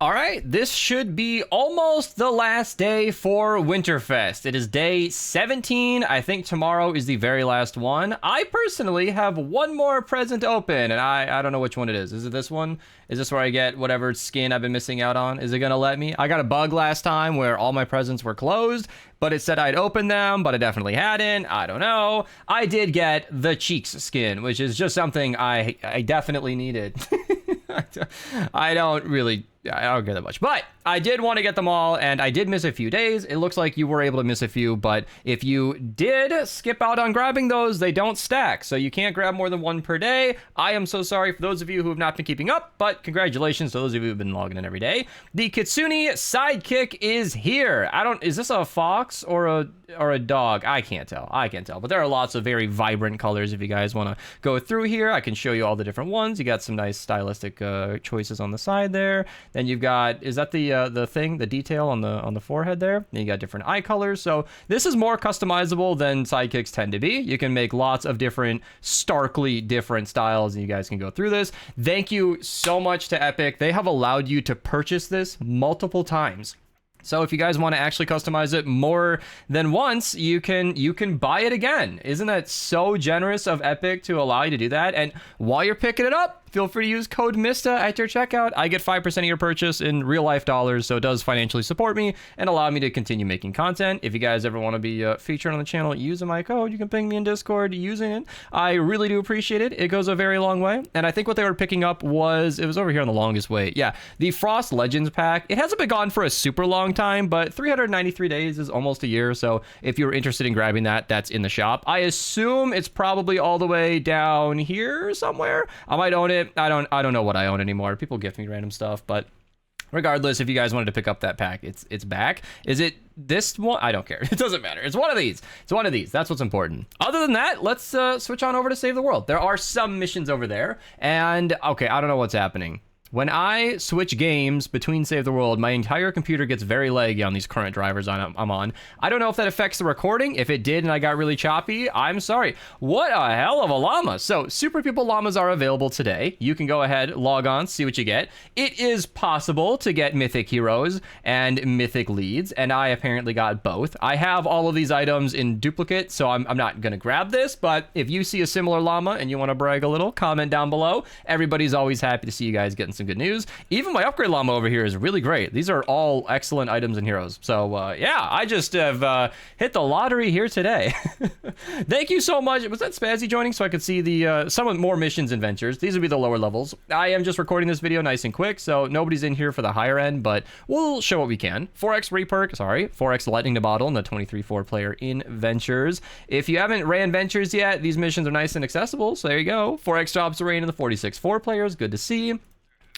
All right, this should be almost the last day for Winterfest. It is day 17. I think tomorrow is the very last one. I personally have one more present open, and I don't know which one it is. Is it this one? Is this where I get whatever skin I've been missing out on? Is it going to let me? I got a bug last time where all my presents were closed, but it said I'd open them, but I definitely hadn't. I don't know. I did get the Cheeks skin, which is just something I definitely needed. I don't care that much, but I did want to get them all, and I did miss a few days. It looks like you were able to miss a few, but if you did skip out on grabbing those, they don't stack, so you can't grab more than one per day. I am so sorry for those of you who have not been keeping up, but congratulations to those of you who have been logging in every day. The Kitsune Sidekick is here. Is this a fox or a dog? I can't tell, but there are lots of very vibrant colors. If you guys want to go through here, I can show you all the different ones. You got some nice stylistic choices on the side there. Then you've got, is that the detail on the forehead there? Then you got different eye colors. So this is more customizable than sidekicks tend to be. You can make lots of different, starkly different styles, and you guys can go through this. Thank you so much to Epic. They have allowed you to purchase this multiple times. So if you guys want to actually customize it more than once, you can buy it again. Isn't that so generous of Epic to allow you to do that? And while you're picking it up, feel free to use code Mista at your checkout. I get 5% of your purchase in real life dollars, so it does financially support me and allow me to continue making content. If you guys ever want to be featured on the channel using my code, you can ping me in Discord using it. I really do appreciate it. It goes a very long way. And I think what they were picking up was, it was over here on the longest wait. Yeah, the Frost Legends pack. It hasn't been gone for a super long time, but 393 days is almost a year. So if you're interested in grabbing that, that's in the shop. I assume it's probably all the way down here somewhere. I might own it. I don't know what I own anymore. People gift me random stuff, but regardless, if you guys wanted to pick up that pack, it's back. Is it this one? I don't care. It doesn't matter. It's one of these. It's one of these. That's what's important. Other than that, let's switch on over to Save the World. There are some missions over there, and okay, I don't know what's happening. When I switch games between Save the World, my entire computer gets very laggy on these current drivers I'm on. I don't know if that affects the recording. If it did and I got really choppy, I'm sorry. What a hell of a llama. So Super People llamas are available today. You can go ahead, log on, see what you get. It is possible to get mythic heroes and mythic leads, and I apparently got both. I have all of these items in duplicate, so I'm not going to grab this, but if you see a similar llama and you want to brag a little, comment down below. Everybody's always happy to see you guys getting some good news. Even my upgrade llama over here is really great. These are all excellent items and heroes. So yeah, I just have hit the lottery here today. Thank you so much. Was that Spazzy joining so I could see the some more missions and ventures? These would be the lower levels. I am just recording this video nice and quick, so nobody's in here for the higher end, but we'll show what we can. 4x reperk, 4x lightning to bottle in the 23-4 player in ventures. If you haven't ran ventures yet, these missions are nice and accessible, so there you go. 4x drops the rain in the 46-4 players, good to see.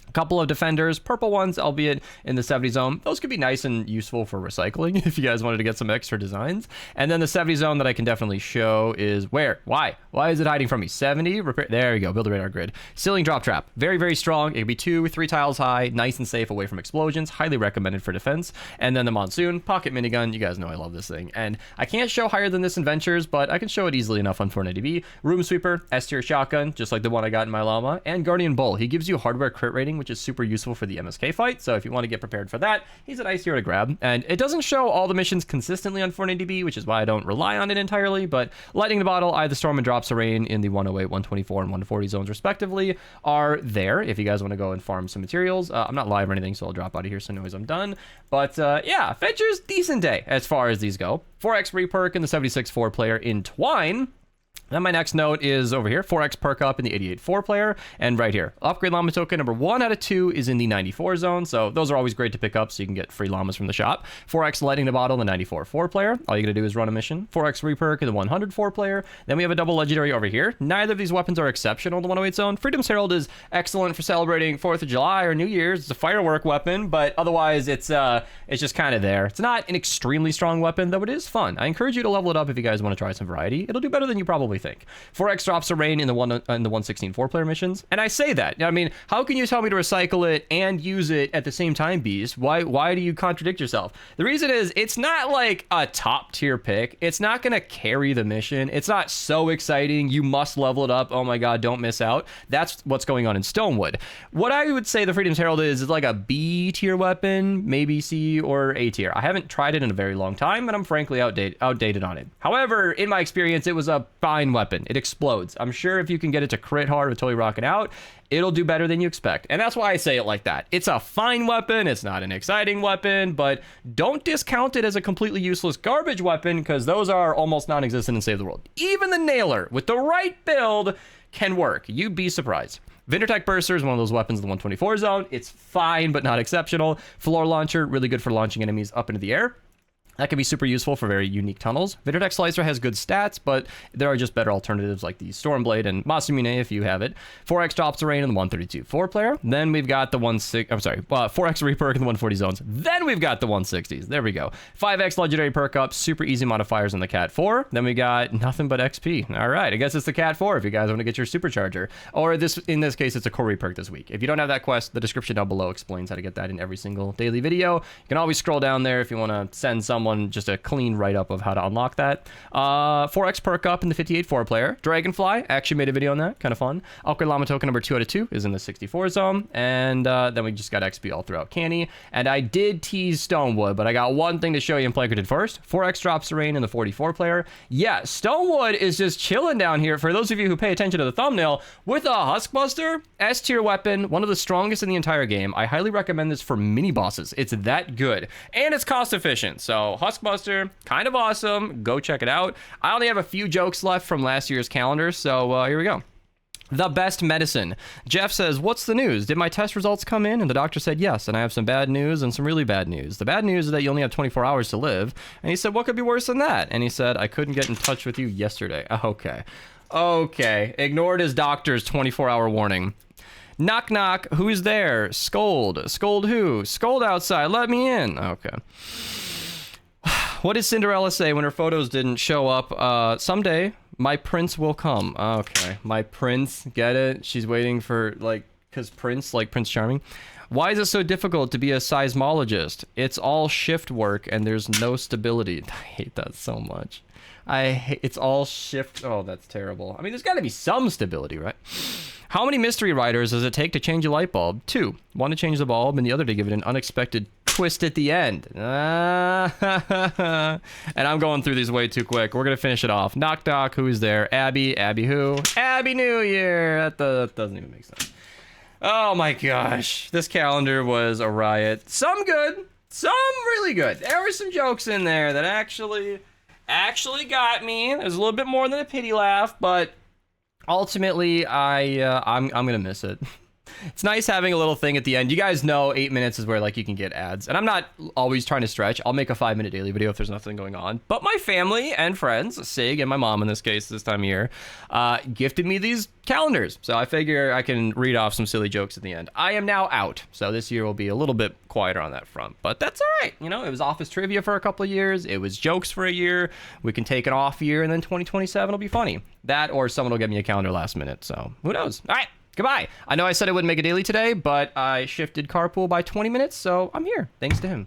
A couple of defenders, purple ones, albeit in the 70 zone. Those could be nice and useful for recycling if you guys wanted to get some extra designs. And then the 70 zone that I can definitely show is where? Why is it hiding from me? 70, repair, there you go, build a radar grid. Ceiling drop trap, very, very strong. It could be 2-3 tiles high, nice and safe away from explosions, highly recommended for defense. And then the monsoon, pocket minigun, you guys know I love this thing. And I can't show higher than this in ventures, but I can show it easily enough on 490B. Room sweeper, S tier shotgun, just like the one I got in my llama. And guardian bull, he gives you hardware crit rating, which is super useful for the MSK fight. So if you want to get prepared for that, he's a nice hero to grab. And it doesn't show all the missions consistently on 490B, which is why I don't rely on it entirely, but lightning the bottle, eye the storm, and drops of rain in the 108, 124, and 140 zones respectively are there if you guys want to go and farm some materials. I'm not live or anything, so I'll drop out of here so noise I'm done. But yeah, ventures, decent day as far as these go. 4x reperk in the 76-4 player in Twine. Then my next note is over here, 4x perk up in the 88-4 player, and right here, upgrade llama token number 1 out of 2 is in the 94 zone, so those are always great to pick up so you can get free llamas from the shop. 4x lighting the bottle in the 94-4 player, all you gotta do is run a mission. 4x reperk in the 104 player, then we have a double legendary over here. Neither of these weapons are exceptional in the 108 zone. Freedom's Herald is excellent for celebrating 4th of July or New Year's. It's a firework weapon, but otherwise it's just kind of there. It's not an extremely strong weapon, though it is fun. I encourage you to level it up if you guys want to try some variety. It'll do better than you probably we think. 4x drops of rain in the 116 4-player missions, and I say that. I mean, how can you tell me to recycle it and use it at the same time, Beast? Why do you contradict yourself? The reason is it's not like a top tier pick. It's not gonna carry the mission. It's not so exciting. You must level it up. Oh my god, don't miss out. That's what's going on in Stonewood. What I would say the Freedom's Herald is like a B tier weapon, maybe C or A tier. I haven't tried it in a very long time, and I'm frankly outdated on it. However, in my experience, it was a fine weapon. It explodes. I'm sure if you can get it to crit hard with totally rocking out, it'll do better than you expect. And that's why I say it like that. It's a fine weapon. It's not an exciting weapon, but don't discount it as a completely useless garbage weapon, because those are almost non-existent in Save the World. Even the Nailer, with the right build, can work. You'd be surprised. Vintertech Burster is one of those weapons in the 124 zone. It's fine, but not exceptional. Floor Launcher, really good for launching enemies up into the air. That can be super useful for very unique tunnels. Vintertech Slicer has good stats, but there are just better alternatives like the Stormblade and Masamune if you have it. 4x drops of rain in the 132 4-player. Then we've got the 4x reperk in the 140 zones. Then we've got the 160s. There we go. 5x legendary perk up, super easy modifiers in the Cat 4. Then we got nothing but XP. All right, I guess it's the Cat 4 if you guys want to get your supercharger. Or in this case, it's a core reperk this week. If you don't have that quest, the description down below explains how to get that in every single daily video. You can always scroll down there if you want to send someone just a clean write-up of how to unlock that. 4x perk up in the 58 4-player. Dragonfly, actually made a video on that, kind of fun. Upgrade Llama token number 2 out of 2 is in the 64 zone, and then we just got XP all throughout Canny. And I did tease Stonewood, but I got one thing to show you in Plankerton first. 4x drops of rain in the 44 player. Yeah, Stonewood is just chilling down here. For those of you who pay attention to the thumbnail, with a Huskbuster, S tier weapon, one of the strongest in the entire game. I highly recommend this for mini bosses. It's that good, and it's cost efficient. So Huskbuster, kind of awesome. Go check it out. I only have a few jokes left from last year's calendar, so here we go. The best medicine. Jeff says, what's the news? Did my test results come in? And the doctor said yes, and I have some bad news and some really bad news. The bad news is that you only have 24 hours to live. And he said, what could be worse than that? And he said, I couldn't get in touch with you yesterday. Okay. Ignored his doctor's 24-hour warning. Knock, knock. Who's there? Scold. Scold who? Scold outside. Let me in. Okay. What did Cinderella say when her photos didn't show up? Someday, my prince will come. Okay, my prince, get it? She's waiting for, because Prince, like Prince Charming. Why is it so difficult to be a seismologist? It's all shift work and there's no stability. I hate that so much. It's all shift. Oh, that's terrible. I mean, there's got to be some stability, right? How many mystery riders does it take to change a light bulb? 2. One to change the bulb and the other to give it an unexpected twist at the end. And I'm going through these way too quick. We're going to finish it off. Knock, knock. Who's there? Abby. Abby who? Abby New Year. That doesn't even make sense. Oh my gosh. This calendar was a riot. Some good. Some really good. There were some jokes in there that actually got me. There's a little bit more than a pity laugh, but ultimately, I'm gonna miss it. It's nice having a little thing at the end. You guys know 8 minutes is where you can get ads, and I'm not always trying to stretch. I'll make a 5-minute daily video if there's nothing going on. But my family and friends, Sig and my mom in this case this time of year, gifted me these calendars. So I figure I can read off some silly jokes at the end. I am now out, so this year will be a little bit quieter on that front, but that's all right. You know, it was office trivia for a couple of years. It was jokes for a year. We can take an off year, and then 2027 will be funny. That or someone will get me a calendar last minute. So who knows? All right. Goodbye. I know I said I wouldn't make a daily today, but I shifted carpool by 20 minutes, so I'm here. Thanks to him.